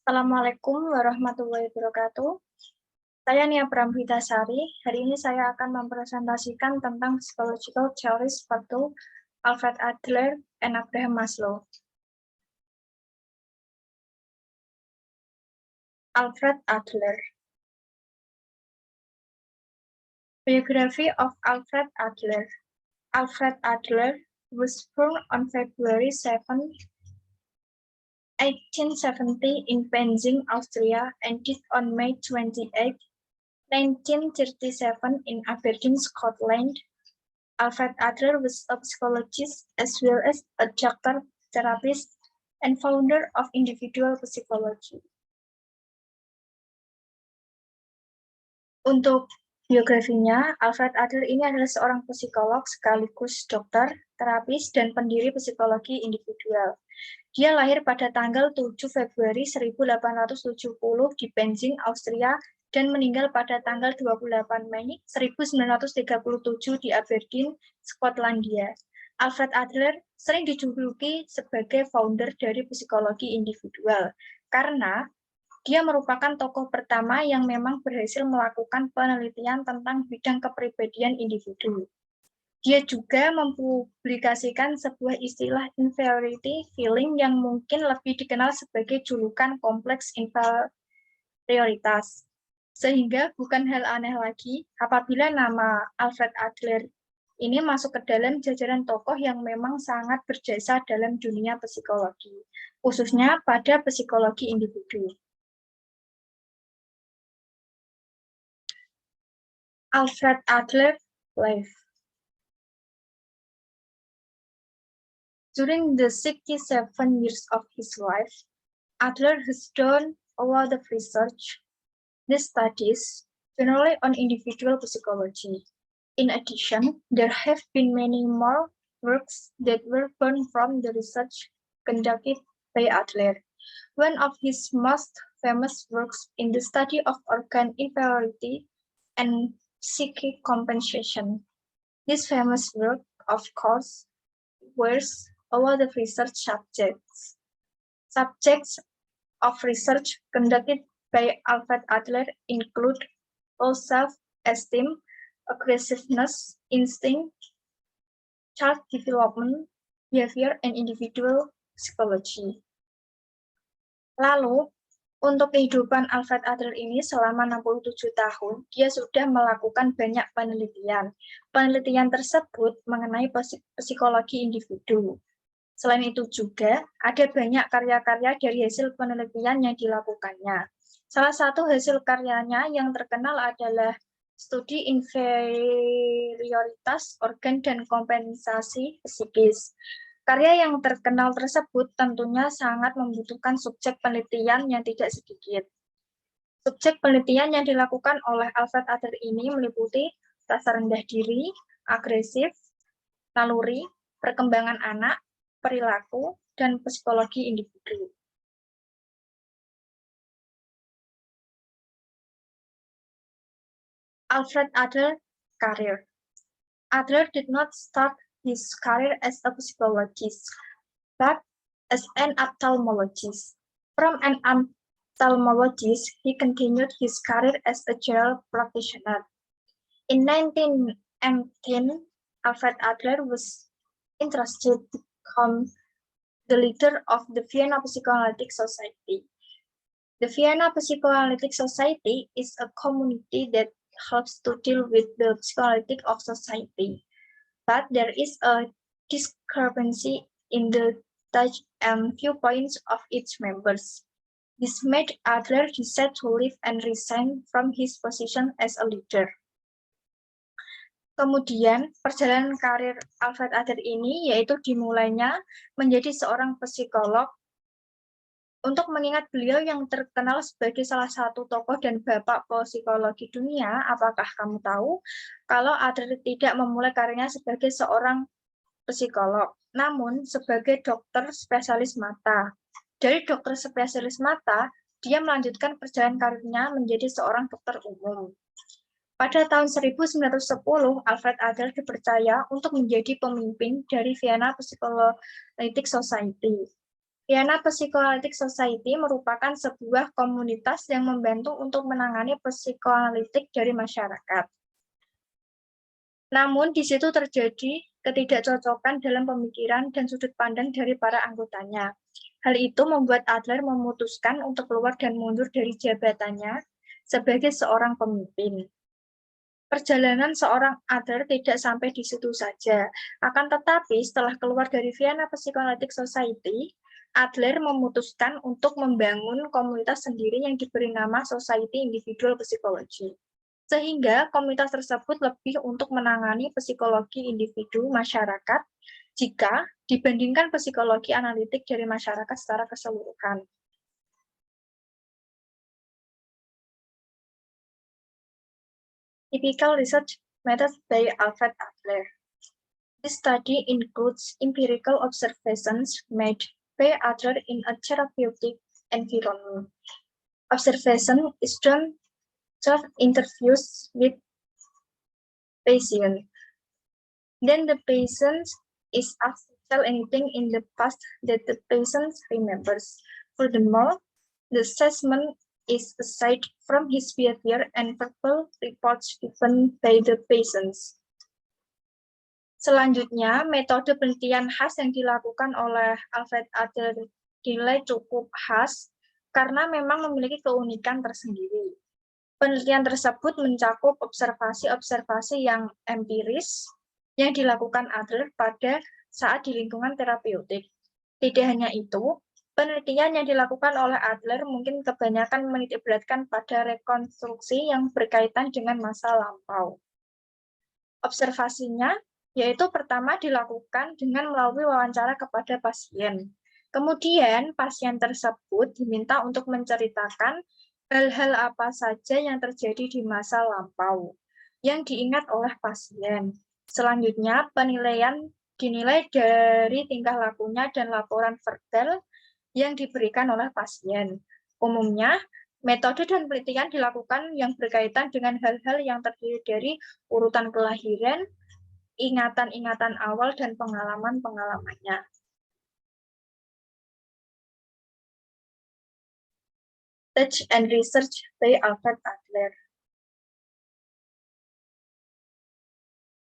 Assalamualaikum warahmatullahi wabarakatuh. Saya Nia Pramhitasari. Hari ini saya akan mempresentasikan tentang Psychological Theories Factu, Alfred Adler, and Abraham Maslow. Alfred Adler. Biography of Alfred Adler. Alfred Adler was born on February 7, 1870 in Penzing, Austria, and died on May 28, 1937 in Aberdeen, Scotland. Alfred Adler was a psychologist as well as a doctor, therapist, and founder of individual psychology. Untuk biografinya, Alfred Adler ini adalah seorang psikolog sekaligus dokter, terapis, dan pendiri psikologi individual. Dia lahir pada tanggal 7 Februari 1870 di Penzing, Austria, dan meninggal pada tanggal 28 Mei 1937 di Aberdeen, Skotlandia. Alfred Adler sering dijuluki sebagai founder dari psikologi individual, karena dia merupakan tokoh pertama yang memang berhasil melakukan penelitian tentang bidang kepribadian individu. Dia juga mempublikasikan sebuah istilah inferiority feeling yang mungkin lebih dikenal sebagai julukan kompleks inferioritas. Sehingga bukan hal aneh lagi apabila nama Alfred Adler ini masuk ke dalam jajaran tokoh yang memang sangat berjasa dalam dunia psikologi, khususnya pada psikologi individu. Alfred Adler life. During the 67 years of his life, Adler has done a lot of research, the studies, generally on individual psychology. In addition, there have been many more works that were born from the research conducted by Adler. One of his most famous works in the study of organ inferiority and psychic compensation. This famous work, of course, wears a lot of research subjects. Subjects of research conducted by Alfred Adler include low self-esteem, aggressiveness, instinct, child development, behavior, and individual psychology. Lalu, untuk kehidupan Alfred Adler ini selama 67 tahun, dia sudah melakukan banyak penelitian. Penelitian tersebut mengenai psikologi individu. Selain itu juga, ada banyak karya-karya dari hasil penelitian yang dilakukannya. Salah satu hasil karyanya yang terkenal adalah studi inferioritas organ dan kompensasi psikis. Karya yang terkenal tersebut tentunya sangat membutuhkan subjek penelitian yang tidak sedikit. Subjek penelitian yang dilakukan oleh Alfred Adler ini meliputi rasa rendah diri, agresif, naluri, perkembangan anak, perilaku, dan psikologi individu. Alfred Adler career. Adler did not start his career as a psychologist, but as an ophthalmologist. From an ophthalmologist, he continued his career as a general practitioner. In 1918, Alfred Adler was interested to become the leader of the Vienna Psychoanalytic Society. The Vienna Psychoanalytic Society is a community that helps to deal with the psychoanalytic of society, but there is a discrepancy in the touch and viewpoints of its members. This made Adler decide to leave and resign from his position as a leader. Kemudian, perjalanan karir Alfred Adler ini yaitu dimulainya menjadi seorang psikolog. Untuk mengingat beliau yang terkenal sebagai salah satu tokoh dan bapak psikologi dunia, apakah kamu tahu kalau Adler tidak memulai karirnya sebagai seorang psikolog, namun sebagai dokter spesialis mata. Dari dokter spesialis mata, dia melanjutkan perjalanan karirnya menjadi seorang dokter umum. Pada tahun 1910, Alfred Adler dipercaya untuk menjadi pemimpin dari Vienna Psychoanalytic Society. Vienna Psychoanalytic Society merupakan sebuah komunitas yang membantu untuk menangani psikoanalitik dari masyarakat. Namun, di situ terjadi ketidakcocokan dalam pemikiran dan sudut pandang dari para anggotanya. Hal itu membuat Adler memutuskan untuk keluar dan mundur dari jabatannya sebagai seorang pemimpin. Perjalanan seorang Adler tidak sampai di situ saja. Akan tetapi, setelah keluar dari Vienna Psychoanalytic Society, Adler memutuskan untuk membangun komunitas sendiri yang diberi nama Society Individual Psychology. Sehingga komunitas tersebut lebih untuk menangani psikologi individu masyarakat jika dibandingkan psikologi analitik dari masyarakat secara keseluruhan. Typical research methods by Alfred Adler. This study includes empirical observations made by Adler in a therapeutic environment. Observation is done through interviews with patients. Then the patient is asked to tell anything in the past that the patient remembers. Furthermore, the assessment is aside from his behavior and verbal reports given by the patients. Selanjutnya, metode penelitian khas yang dilakukan oleh Alfred Adler dinilai cukup khas karena memang memiliki keunikan tersendiri. Penelitian tersebut mencakup observasi-observasi yang empiris yang dilakukan Adler pada saat di lingkungan terapeutik. Tidak hanya itu, penelitian yang dilakukan oleh Adler mungkin kebanyakan menitikberatkan pada rekonstruksi yang berkaitan dengan masa lampau. Observasinya yaitu pertama dilakukan dengan melalui wawancara kepada pasien. Kemudian pasien tersebut diminta untuk menceritakan hal-hal apa saja yang terjadi di masa lampau yang diingat oleh pasien. Selanjutnya, penilaian dinilai dari tingkah lakunya dan laporan verbal yang diberikan oleh pasien. Umumnya, metode dan penelitian dilakukan yang berkaitan dengan hal-hal yang terdiri dari urutan kelahiran, ingatan-ingatan awal, dan pengalaman-pengalamannya. Teach and research by Alfred Adler.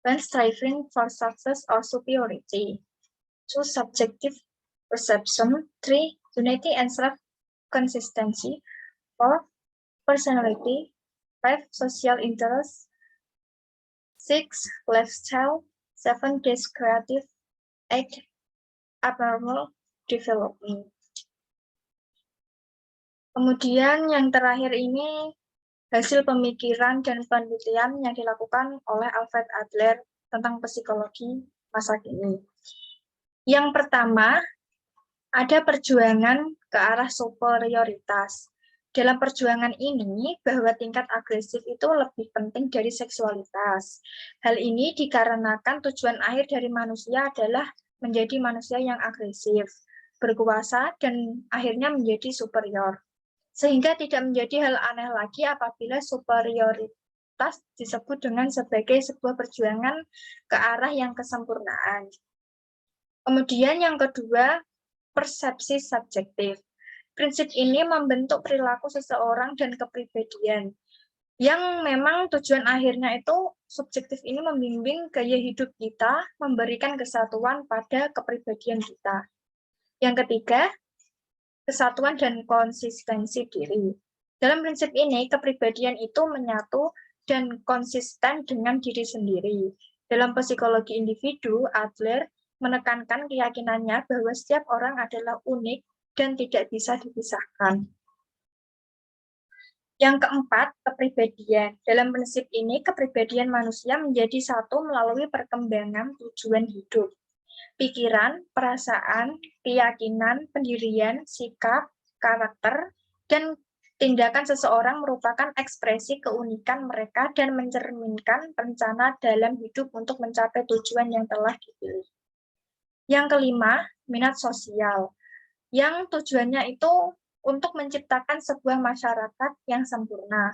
When striving for success or superiority, 2. Subjective perception, 3. Unity and self-consistency, 4. Personality, 5. Social interest, 6. Lifestyle, 7. Creative, 8. Abnormal development. Kemudian yang terakhir ini hasil pemikiran dan penelitian yang dilakukan oleh Alfred Adler tentang psikologi masa kini. Yang pertama, ada perjuangan ke arah superioritas. Dalam perjuangan ini, bahwa tingkat agresif itu lebih penting dari seksualitas. Hal ini dikarenakan tujuan akhir dari manusia adalah menjadi manusia yang agresif, berkuasa, dan akhirnya menjadi superior. Sehingga tidak menjadi hal aneh lagi apabila superioritas disebut dengan sebagai sebuah perjuangan ke arah yang kesempurnaan. Kemudian yang kedua, persepsi subjektif. Prinsip ini membentuk perilaku seseorang dan kepribadian, yang memang tujuan akhirnya itu subjektif ini membimbing gaya hidup kita, memberikan kesatuan pada kepribadian kita. Yang ketiga, kesatuan dan konsistensi diri. Dalam prinsip ini, kepribadian itu menyatu dan konsisten dengan diri sendiri. Dalam psikologi individu, Adler menekankan keyakinannya bahwa setiap orang adalah unik dan tidak bisa dipisahkan. Yang keempat, kepribadian. Dalam prinsip ini, kepribadian manusia menjadi satu melalui perkembangan tujuan hidup. Pikiran, perasaan, keyakinan, pendirian, sikap, karakter, dan tindakan seseorang merupakan ekspresi keunikan mereka dan mencerminkan rencana dalam hidup untuk mencapai tujuan yang telah dipilih. Yang kelima, minat sosial, yang tujuannya itu untuk menciptakan sebuah masyarakat yang sempurna.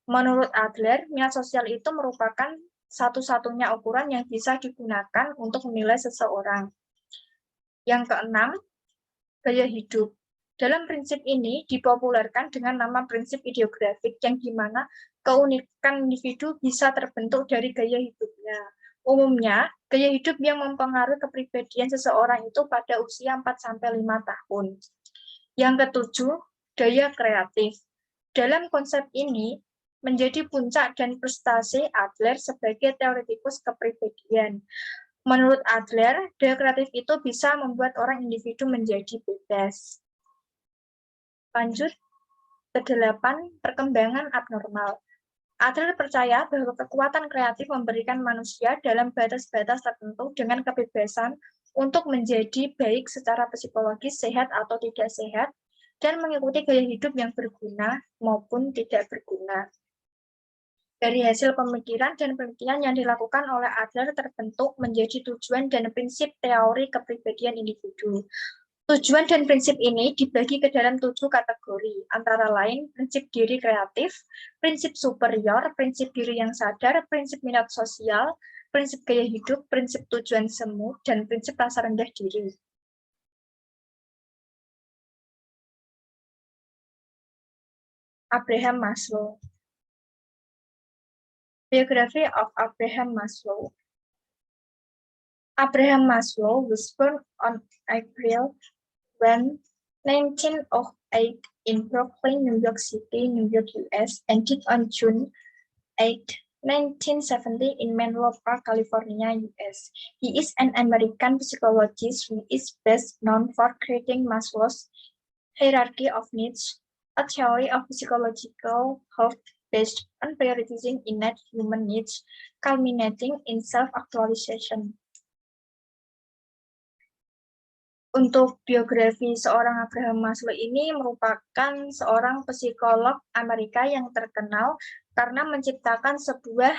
Menurut Adler, minat sosial itu merupakan satu-satunya ukuran yang bisa digunakan untuk menilai seseorang. Yang keenam, gaya hidup. Dalam prinsip ini dipopulerkan dengan nama prinsip ideografik yang dimana keunikan individu bisa terbentuk dari gaya hidupnya. Umumnya, gaya hidup yang mempengaruhi kepribadian seseorang itu pada usia 4-5 tahun. Yang ketujuh, gaya kreatif. Dalam konsep ini, menjadi puncak dan prestasi Adler sebagai teoretikus kepribadian. Menurut Adler, gaya kreatif itu bisa membuat orang individu menjadi bebas. Lanjut, ke-8, perkembangan abnormal. Adler percaya bahwa kekuatan kreatif memberikan manusia dalam batas-batas tertentu dengan kebebasan untuk menjadi baik secara psikologis sehat atau tidak sehat, dan mengikuti gaya hidup yang berguna maupun tidak berguna. Dari hasil pemikiran dan penelitian yang dilakukan oleh Adler terbentuk menjadi tujuan dan prinsip teori kepribadian individu. Tujuan dan prinsip ini dibagi ke dalam 7 kategori, antara lain prinsip diri kreatif, prinsip superior, prinsip diri yang sadar, prinsip minat sosial, prinsip gaya hidup, prinsip tujuan semu, dan prinsip rasa rendah diri. Abraham Maslow. Biography of Abraham Maslow. Abraham Maslow was born on April 1908 in Brooklyn, New York City, New York, US, and died on June 8, 1970 in Menlo Park, California, US. He is an American psychologist who is best known for creating Maslow's hierarchy of needs, a theory of psychological health based on prioritizing innate human needs, culminating in self-actualization. Untuk biografi seorang Abraham Maslow ini merupakan seorang psikolog Amerika yang terkenal karena menciptakan sebuah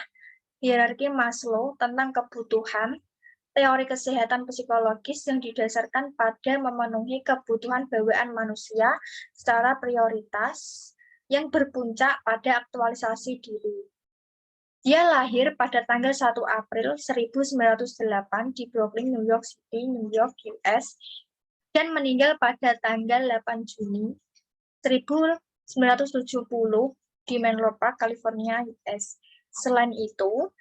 hierarki Maslow tentang kebutuhan, teori kesehatan psikologis yang didasarkan pada memenuhi kebutuhan bawaan manusia secara prioritas yang berpuncak pada aktualisasi diri. Dia lahir pada tanggal 1 April 1908 di Brooklyn, New York City, New York, US, dan meninggal pada tanggal 8 Juni 1970 di Menlo Park, California, US. Selain itu,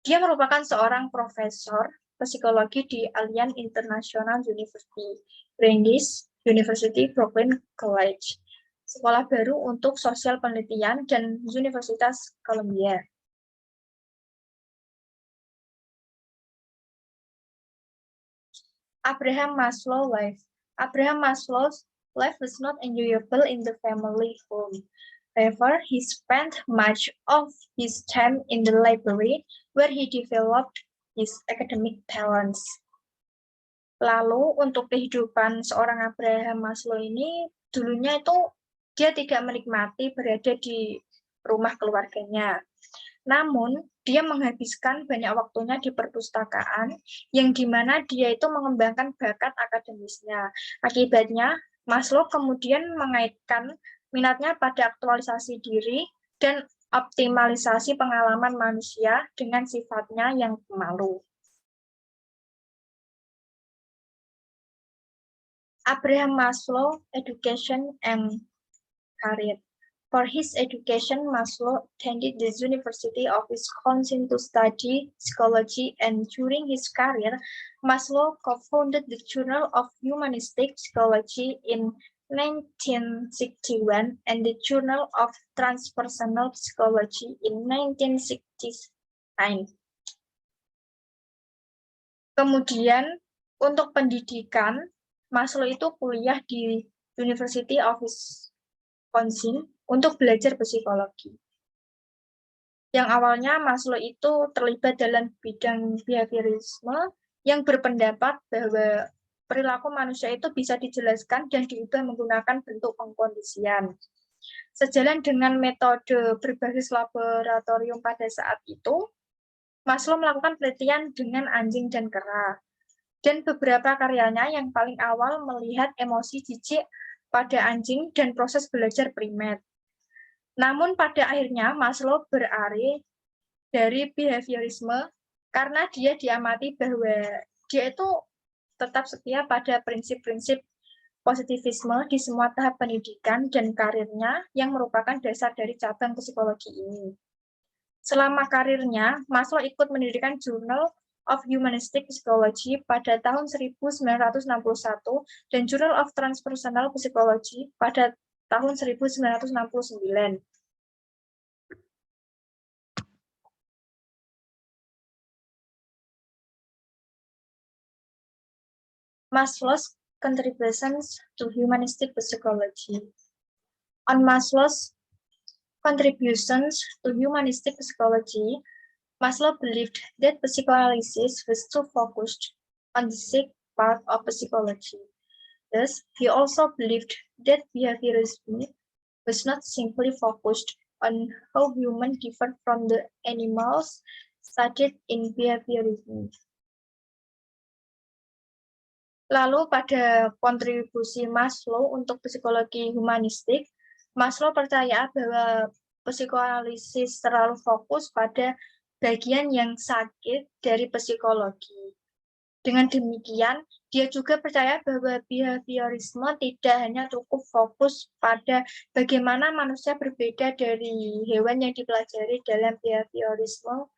dia merupakan seorang profesor psikologi di Alliance International University, Brandeis University, Brooklyn College, sekolah baru untuk sosial penelitian, dan Universitas Columbia. Abraham Maslow life. Abraham Maslow's life was not enjoyable in the family home. However, he spent much of his time in the library where he developed his academic talents. Lalu, untuk kehidupan seorang Abraham Maslow ini, dulunya itu dia tidak menikmati berada di rumah keluarganya. Namun, dia menghabiskan banyak waktunya di perpustakaan, yang dimana dia itu mengembangkan bakat akademisnya. Akibatnya, Maslow kemudian mengaitkan minatnya pada aktualisasi diri dan optimalisasi pengalaman manusia dengan sifatnya yang pemalu. Abraham Maslow, Education and Career. For his education, Maslow attended the University of Wisconsin to study psychology, and during his career, Maslow co-founded the Journal of Humanistic Psychology in 1961 and the Journal of Transpersonal Psychology in 1969. Kemudian, untuk pendidikan, Maslow itu kuliah di University of Wisconsin untuk belajar psikologi. Yang awalnya Maslow itu terlibat dalam bidang behaviorisme yang berpendapat bahwa perilaku manusia itu bisa dijelaskan dan diubah menggunakan bentuk pengkondisian. Sejalan dengan metode berbasis laboratorium pada saat itu, Maslow melakukan penelitian dengan anjing dan kera. Dan beberapa karyanya yang paling awal melihat emosi jijik pada anjing dan proses belajar primat. Namun pada akhirnya Maslow beralih dari behaviorisme karena dia diamati bahwa dia itu tetap setia pada prinsip-prinsip positivisme di semua tahap pendidikan dan karirnya yang merupakan dasar dari cabang psikologi ini. Selama karirnya, Maslow ikut mendirikan Journal of Humanistic Psychology pada tahun 1961 dan Journal of Transpersonal Psychology pada tahun 1969. Maslow's contributions to humanistic psychology. On Maslow's contributions to humanistic psychology, Maslow believed that psychoanalysis was too focused on the sick part of psychology. Thus, he also believed that behaviorism was not simply focused on how humans differ from the animals studied in behaviorism. Lalu pada kontribusi Maslow untuk psikologi humanistik, Maslow percaya bahwa psikoanalisis terlalu fokus pada bagian yang sakit dari psikologi. Dengan demikian, dia juga percaya bahwa behaviorisme tidak hanya cukup fokus pada bagaimana manusia berbeda dari hewan yang dipelajari dalam behaviorisme,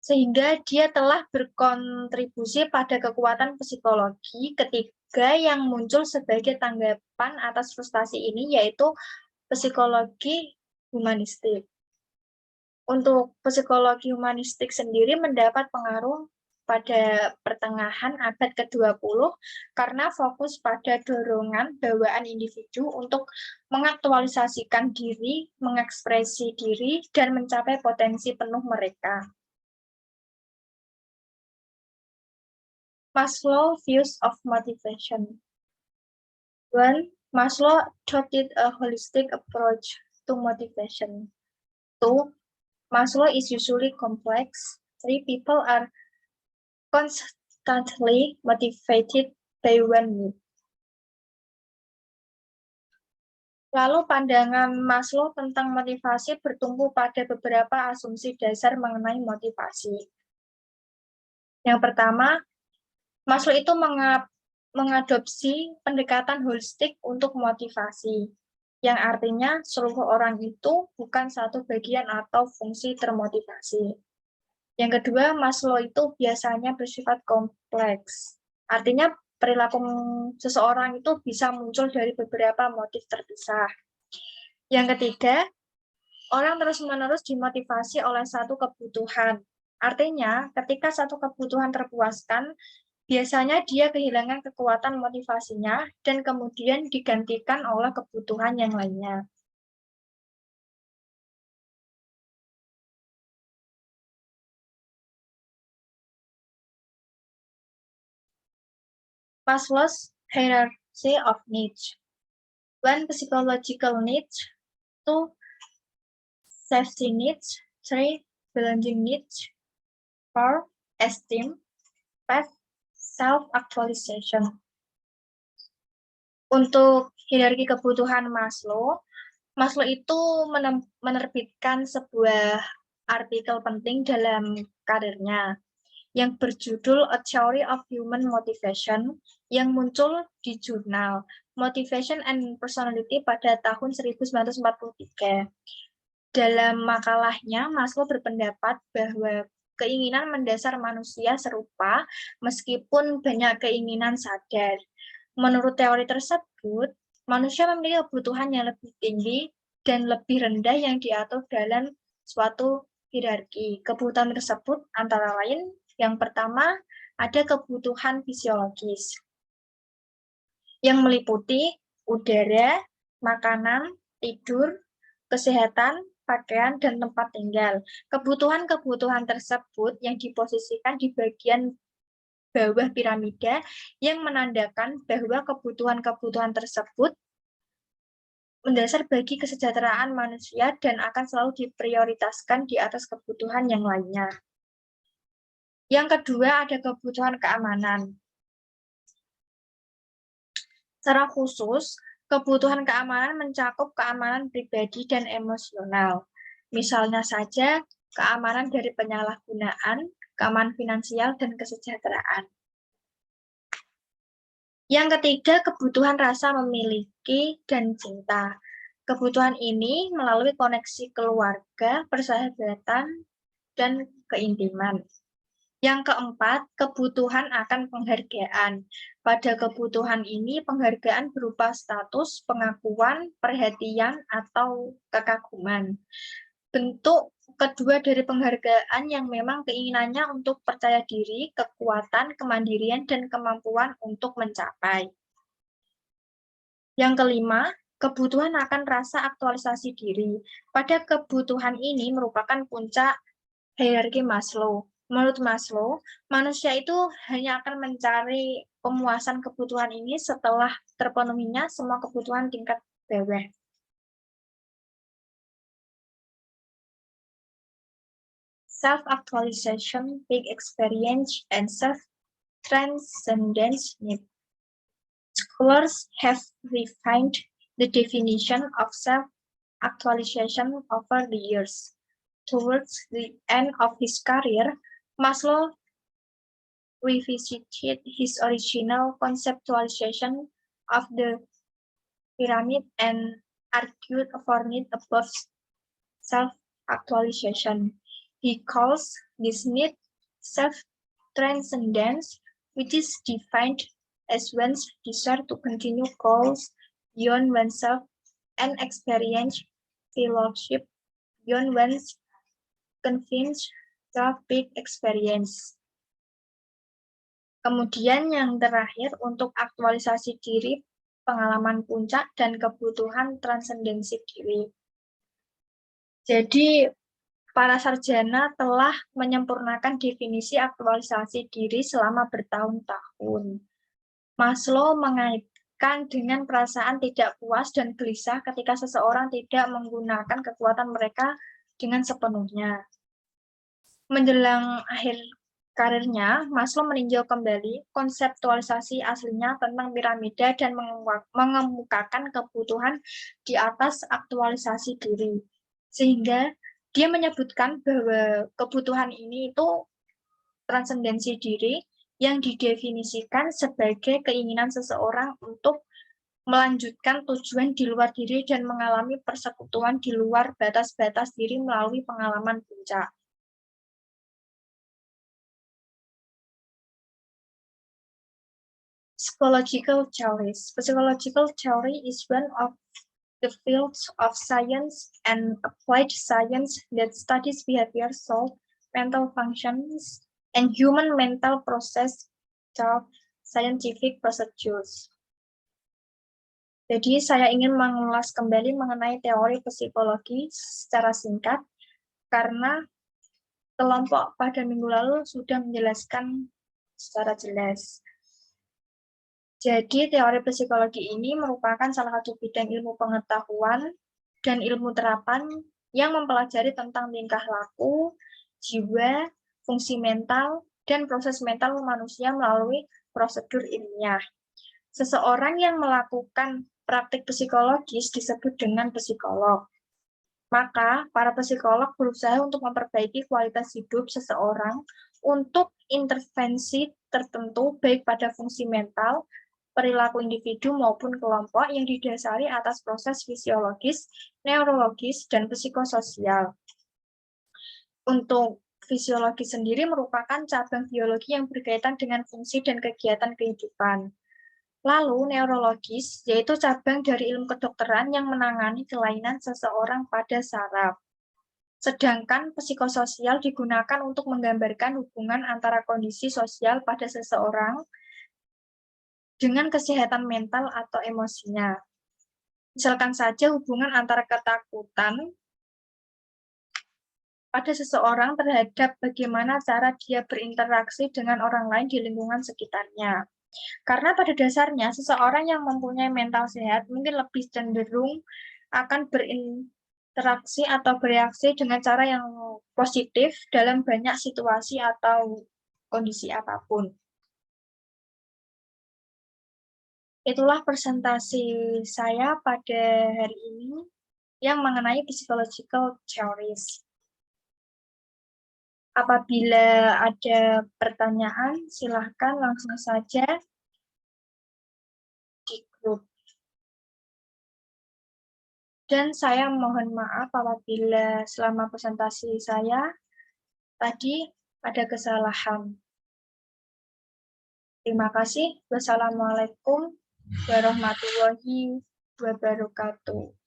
sehingga dia telah berkontribusi pada kekuatan psikologi ketiga yang muncul sebagai tanggapan atas frustasi ini, yaitu psikologi humanistik. Untuk psikologi humanistik sendiri mendapat pengaruh pada pertengahan abad ke-20 karena fokus pada dorongan bawaan individu untuk mengaktualisasikan diri, mengekspresi diri, dan mencapai potensi penuh mereka. Maslow views of motivation. 1. Maslow adopted a holistic approach to motivation. 2. Maslow is usually complex. 3. People are constantly motivated by one need. Lalu pandangan Maslow tentang motivasi bertumpu pada beberapa asumsi dasar mengenai motivasi. Yang pertama, Maslow itu mengadopsi pendekatan holistik untuk motivasi, yang artinya seluruh orang itu bukan satu bagian atau fungsi termotivasi. Yang kedua, Maslow itu biasanya bersifat kompleks, artinya perilaku seseorang itu bisa muncul dari beberapa motif terpisah. Yang ketiga, orang terus-menerus dimotivasi oleh satu kebutuhan, artinya ketika satu kebutuhan terpuaskan, biasanya dia kehilangan kekuatan motivasinya dan kemudian digantikan oleh kebutuhan yang lainnya. Maslow's hierarchy of needs. 1. Psychological needs. 2. Safety needs. 3. Belonging needs. 4. Esteem. 5. Self-actualization. Untuk hierarki kebutuhan Maslow, Maslow itu menerbitkan sebuah artikel penting dalam karirnya yang berjudul A Theory of Human Motivation yang muncul di jurnal Motivation and Personality pada tahun 1943. Dalam makalahnya, Maslow berpendapat bahwa keinginan mendasar manusia serupa meskipun banyak keinginan sadar. Menurut teori tersebut, manusia memiliki kebutuhan yang lebih tinggi dan lebih rendah yang diatur dalam suatu hierarki. Kebutuhan tersebut antara lain yang pertama ada kebutuhan fisiologis yang meliputi udara, makanan, tidur, kesehatan, pakaian, dan tempat tinggal. Kebutuhan-kebutuhan tersebut yang diposisikan di bagian bawah piramida yang menandakan bahwa kebutuhan-kebutuhan tersebut mendasar bagi kesejahteraan manusia dan akan selalu diprioritaskan di atas kebutuhan yang lainnya. Yang kedua ada kebutuhan keamanan. Secara khusus, kebutuhan keamanan mencakup keamanan pribadi dan emosional. Misalnya saja, keamanan dari penyalahgunaan, keamanan finansial, dan kesejahteraan. Yang ketiga, kebutuhan rasa memiliki dan cinta. Kebutuhan ini melalui koneksi keluarga, persahabatan, dan keintiman. Yang keempat, kebutuhan akan penghargaan. Pada kebutuhan ini, penghargaan berupa status, pengakuan, perhatian, atau kekaguman. Bentuk kedua dari penghargaan yang memang keinginannya untuk percaya diri, kekuatan, kemandirian, dan kemampuan untuk mencapai. Yang kelima, kebutuhan akan rasa aktualisasi diri. Pada kebutuhan ini merupakan puncak hierarki Maslow. Menurut Maslow, manusia itu hanya akan mencari pemuasan kebutuhan ini setelah terpenuhinya semua kebutuhan tingkat bawah. Self-actualization, big experience, and self-transcendence need. Scholars have refined the definition of self-actualization over the years. Towards the end of his career, Maslow revisited his original conceptualization of the pyramid and argued for need above self-actualization. He calls this need self-transcendence, which is defined as one's desire to continue goals beyond oneself and experience fellowship beyond one's convinced self-big experience. Kemudian yang terakhir untuk aktualisasi diri, pengalaman puncak, dan kebutuhan transendensi diri. Jadi, para sarjana telah menyempurnakan definisi aktualisasi diri selama bertahun-tahun. Maslow mengaitkan dengan perasaan tidak puas dan gelisah ketika seseorang tidak menggunakan kekuatan mereka dengan sepenuhnya. Menjelang akhir karirnya, Maslow meninjau kembali konseptualisasi aslinya tentang piramida dan mengemukakan kebutuhan di atas aktualisasi diri. Sehingga dia menyebutkan bahwa kebutuhan ini itu transendensi diri yang didefinisikan sebagai keinginan seseorang untuk melanjutkan tujuan di luar diri dan mengalami persekutuan di luar batas-batas diri melalui pengalaman puncak. Psychological theories. Psychological theory is one of the fields of science and applied science that studies behavior, soul, mental functions, and human mental process through scientific procedures. Jadi saya ingin mengulas kembali mengenai teori psikologi secara singkat, karena kelompok pada minggu lalu sudah menjelaskan secara jelas. Jadi teori psikologi ini merupakan salah satu bidang ilmu pengetahuan dan ilmu terapan yang mempelajari tentang tingkah laku, jiwa, fungsi mental, dan proses mental manusia melalui prosedur ilmiah. Seseorang yang melakukan praktik psikologis disebut dengan psikolog. Maka, para psikolog berusaha untuk memperbaiki kualitas hidup seseorang untuk intervensi tertentu baik pada fungsi mental, perilaku individu maupun kelompok yang didasari atas proses fisiologis, neurologis, dan psikososial. Untuk fisiologi sendiri merupakan cabang biologi yang berkaitan dengan fungsi dan kegiatan kehidupan. Lalu neurologis, yaitu cabang dari ilmu kedokteran yang menangani kelainan seseorang pada saraf. Sedangkan psikososial digunakan untuk menggambarkan hubungan antara kondisi sosial pada seseorang dengan kesehatan mental atau emosinya. Misalkan saja hubungan antara ketakutan pada seseorang terhadap bagaimana cara dia berinteraksi dengan orang lain di lingkungan sekitarnya. Karena pada dasarnya seseorang yang mempunyai mental sehat mungkin lebih cenderung akan berinteraksi atau bereaksi dengan cara yang positif dalam banyak situasi atau kondisi apapun. Itulah presentasi saya pada hari ini yang mengenai psychological theories. Apabila ada pertanyaan, silahkan langsung saja Dan saya mohon maaf apabila selama presentasi saya tadi ada kesalahan. Terima kasih. Wassalamualaikum warahmatullahi wabarakatuh.